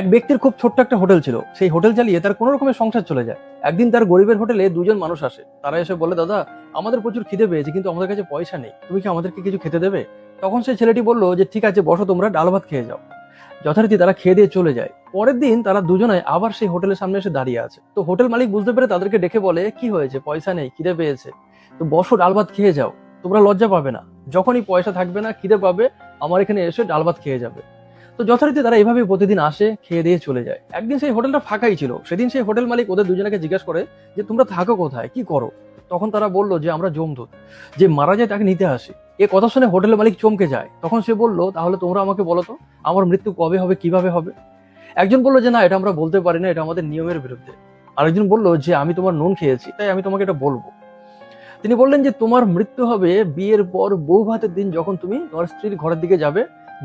এক ব্যক্তির খুব ছোট্ট একটা হোটেল ছিল। সেই হোটেল চালিয়ে তার কোনো রকমের সংসার চলে যায়। একদিন তার গরিবের হোটেলে দুজন মানুষ আসে। তারা এসে বলে, দাদা আমাদের প্রচুর খিদে পেয়েছে, কিন্তু আমাদের কাছে পয়সা নেই, তুমি কি আমাদেরকে কিছু খেতে দেবে? তখন সেই ছেলেটি বলল যে ঠিক আছে, বসো, তোমরা ডাল ভাত খেয়ে যাও। যথারীতি তারা খেয়ে দিয়ে চলে যায়। পরের দিন তারা দুজনে আবার সেই হোটেলের সামনে এসে দাঁড়িয়ে আছে। তো হোটেল মালিক বুঝতে পেরে তাদেরকে ডেকে বলে, কি হয়েছে, পয়সা নেই, খিদে পেয়েছে, তো বসো, ডাল ভাত খেয়ে যাও, তোমরা লজ্জা পাবে না, যখনই পয়সা থাকবে না, খিদে পাবে, আমার এখানে এসে ডাল ভাত খেয়ে যাবে। তো যথারীতি তারা এইভাবে প্রতিদিন আসে, খেয়ে দিয়ে চলে যায়। একদিন সেই হোটেলটা ফাঁকাই ছিল। সেদিন সেই হোটেল মালিক ওদের দুজনকে জিজ্ঞাসা করে যে তোমরা থাকো কোথায়, কি করো? তখন তারা বললো যে আমরা যমদূত, যে মারা যায় তাকে নিতে আসি। এ কথা শুনে হোটেল মালিক চমকে যায়। তখন সে বলল, তাহলে তোমরা আমাকে বলো তো, আমার মৃত্যু কবে হবে, কিভাবে হবে? একজন বললো যে না, এটা আমরা বলতে পারি না, এটা আমাদের নিয়মের বিরুদ্ধে। আরেকজন বলল যে আমি তোমার নুন খেয়েছি, তাই আমি তোমাকে এটা বলবো। তিনি বললেন যে তোমার মৃত্যু হবে বিয়ের পর বউ ভাতের দিন, যখন তুমি তোমার স্ত্রীর ঘরের দিকে যাবে,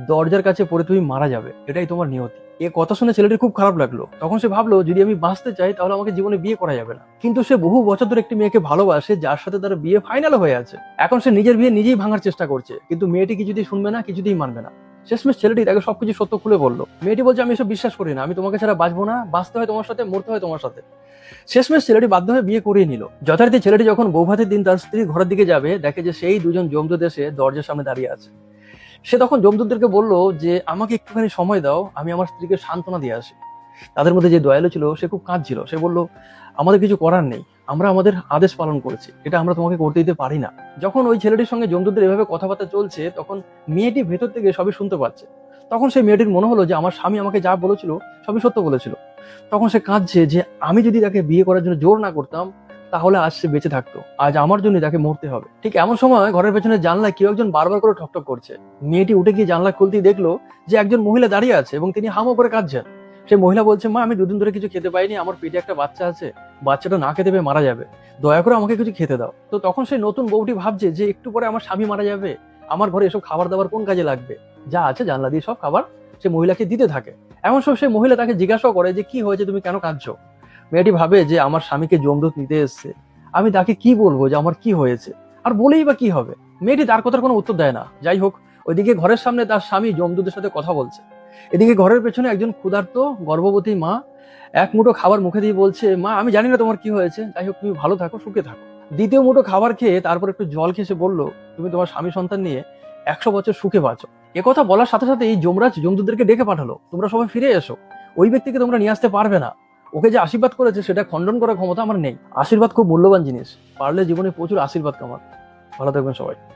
দরজার কাছে পড়ে তুমি মারা যাবে, এটাই তোমার নিয়তি। এ কথা শুনে ছেলেটির খুব খারাপ লাগলো। তখন সে ভাবলো, যদি আমি বাঁচতে চাই তাহলে আমাকে জীবনে বিয়ে করা যাবে না। কিন্তু সে বহু বছর ধরে একটি মেয়েকে ভালোবাসে, যার সাথে তার বিয়ে ফাইনাল হয়ে আছে। এখন সে নিজের বিয়ে নিজেই ভাঙার চেষ্টা করছে, কিন্তু মেয়েটি কিছুতেই শুনবে না, কিছুতেই মানবে না। শেষমেশ ছেলেটি তাকে সবকিছু সত্য খুলে বললো। মেয়েটি বলছে, আমি এসব বিশ্বাস করি না, আমি তোমাকে ছাড়া বাঁচবো না, বাঁচতে হয় তোমার সাথে, মরতে হয় তোমার সাথে। শেষমেশ ছেলেটি বাধ্য হয়ে বিয়ে করিয়ে নিল। যথারীতি ছেলেটি যখন বৌভাতের দিন তার স্ত্রী ঘরের দিকে যাবে, দেখে যে সেই দুজন যমদূত এসে দরজার সামনে দাঁড়িয়ে আছে। সে তখন যমদূতদেরকে বলল যে আমাকে একটুখানি সময় দাও, আমি আমার স্ত্রীকে সান্ত্বনা দিয়ে আসি। তাদের মধ্যে যে দয়ালু ছিল সে খুব কাঁদছিল। সে বলল, আমাদের কিছু করার নেই, আমরা আমাদের আদেশ পালন করেছি, এটা আমরা তোমাকে করতে দিতে পারি না। যখন ওই ছেলেটির সঙ্গে যমদূতদের এভাবে কথাবার্তা চলছে, তখন মেয়েটি ভেতর থেকে সবই শুনতে পাচ্ছে। তখন সেই মেয়েটির মনে হলো যে আমার স্বামী আমাকে যা বলেছিল সবই সত্য বলেছিল। তখন সে কাঁদছে যে আমি যদি তাকে বিয়ে করার জন্য জোর না করতাম, তাহলে আজ সে বেঁচে থাকতো, আজ আমার জন্য তাকে মরতে হবে। ঠিক এমন সময় ঘরের পেছনে জানলায় কেউ একজন বারবার করে ঠকঠক করছে। মেয়েটি উঠে গিয়ে জানলা খুলতেই দেখলো যে একজন মহিলা দাঁড়িয়ে আছে এবং তিনি হামো করে কাঁদছেন। সেই মহিলা বলছে, মা আমি দুদিন ধরে কিছু খেতে পাইনি, আমার পেটে একটা বাচ্চা আছে, বাচ্চাটা না খেতে পেয়ে মারা যাবে, দয়া করে আমাকে কিছু খেতে দাও। তো তখন সেই নতুন বউটি ভাবছে যে একটু পরে আমার স্বামী মারা যাবে, আমার ঘরে এসব খাবার দাবার কোন কাজে লাগবে, যা আছে জানলা দিয়ে সব খাবার সে মহিলাকে দিতে থাকে। এমন সব সেই মহিলা তাকে জিজ্ঞাসা করে যে কি হয়েছে, তুমি কেন কাঁদছো? মেয়েটি ভাবে যে আমার স্বামীকে যমদূত নিতে এসছে, আমি তাকে কি বলবো যে আমার কি হয়েছে, আর বলেই বা কি হবে। মেয়েটি তার কথার কোনো উত্তর দেয় না। যাই হোক, ওইদিকে ঘরের সামনে তার স্বামী যমদূতের সাথে কথা বলছে। এদিকে ঘরের পেছনে একজন ক্ষুধার্ত গর্ভবতী মা এক মুঠো খাবার মুখে দিয়ে বলছে, মা আমি জানি না তোমার কি হয়েছে, যাই হোক তুমি ভালো থাকো, সুখে থাকো। দ্বিতীয় মুঠো খাবার খেয়ে তারপর একটু জল খেয়ে সে বলল, তুমি তোমার স্বামী সন্তান নিয়ে 100 বছর সুখে বাঁচো। একথা বলার সাথে সাথে এই যমরাজ যমদূতদেরকে ডেকে পাঠালো, তোমরা সবাই ফিরে এসো, ওই ব্যক্তিকে তোমরা নিয়ে আসতে পারবে না, ওকে যে আশীর্বাদ করেছে সেটা খণ্ডন করার ক্ষমতা আমার নেই। আশীর্বাদ খুব মূল্যবান জিনিস, পারলে জীবনে প্রচুর আশীর্বাদ কামান। ভালো থাকবেন সবাই।